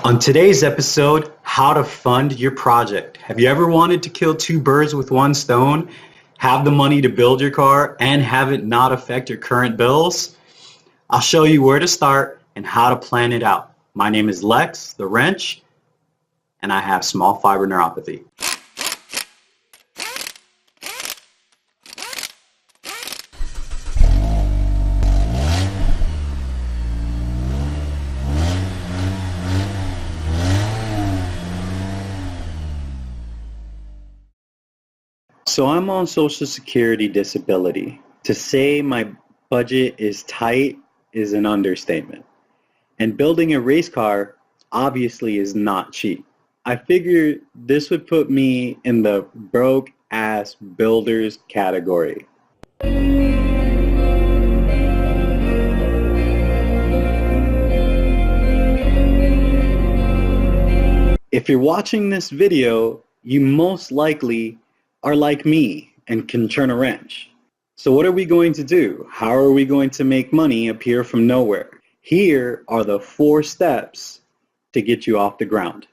On today's episode, how to fund your project. Have you ever wanted to kill two birds with one stone? Have the money to build your car and have it not affect your current bills? I'll show you where to start and how to plan it out. My name is Lex, the Wrench, and I have small fiber neuropathy. So I'm on Social Security disability. To say my budget is tight is an understatement. And building a race car obviously is not cheap. I figured this would put me in the broke ass builders category. If you're watching this video, you most likely are like me and can turn a wrench. So what are we going to do? How are we going to make money appear from nowhere? Here are the 4 steps to get you off the ground.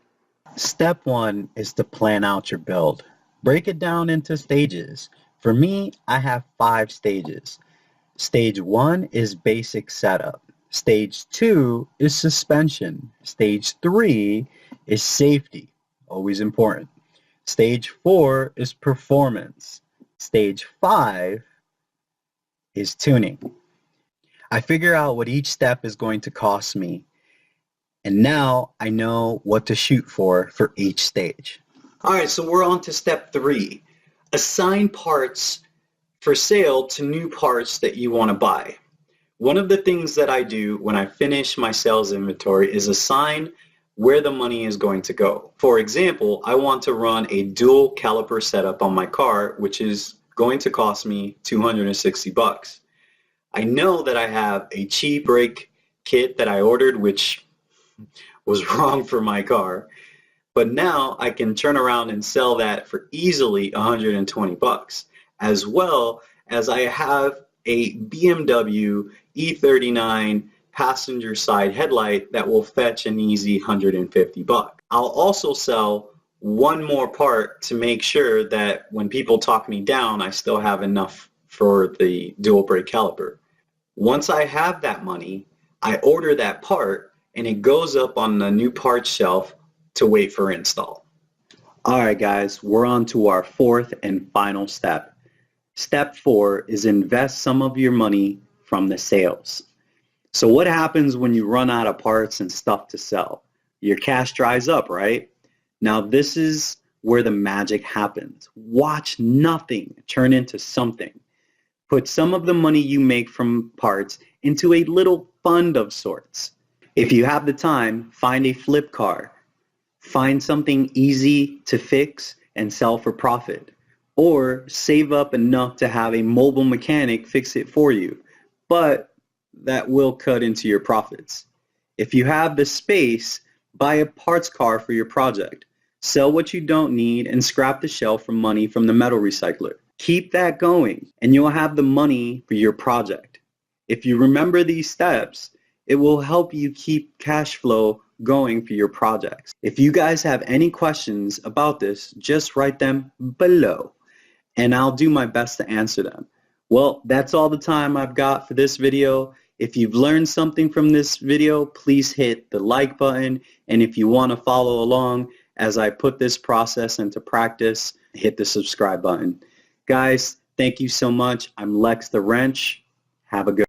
Step 1 is to plan out your build. Break it down into stages. For me, I have 5 stages. Stage 1 is basic setup. Stage 2 is suspension. Stage 3 is safety, always important. Stage 4 is performance. Stage 5 is tuning. I figure out what each step is going to cost me, and now I know what to shoot for each stage. Alright, so we're on to step 3. Assign parts for sale to new parts that you want to buy. One of the things that I do when I finish my sales inventory is assign where the money is going to go. For example, I want to run a dual caliper setup on my car, which is going to cost me $260. I know that I have a cheap brake kit that I ordered, which was wrong for my car, but now I can turn around and sell that for easily $120, as well as I have a BMW E39 passenger side headlight that will fetch an easy $150. I'll also sell one more part to make sure that when people talk me down, I still have enough for the dual brake caliper. Once I have that money, I order that part and it goes up on the new parts shelf to wait for install. Alright guys, we're on to our 4th and final step. Step 4 is invest some of your money from the sales. So what happens when you run out of parts and stuff to sell? Your cash dries up, right? Now this is where the magic happens. Watch nothing turn into something. Put some of the money you make from parts into a little fund of sorts. If you have the time, find a flip car. Find something easy to fix and sell for profit. Or save up enough to have a mobile mechanic fix it for you. But that will cut into your profits. If you have the space, buy a parts car for your project. Sell what you don't need and scrap the shell for money from the metal recycler. Keep that going and you'll have the money for your project. If you remember these steps, it will help you keep cash flow going for your projects. If you guys have any questions about this, just write them below and I'll do my best to answer them. Well, that's all the time I've got for this video. If you've learned something from this video, please hit the like button. And if you want to follow along as I put this process into practice, hit the subscribe button. Guys, thank you so much. I'm Lex the Wrench. Have a good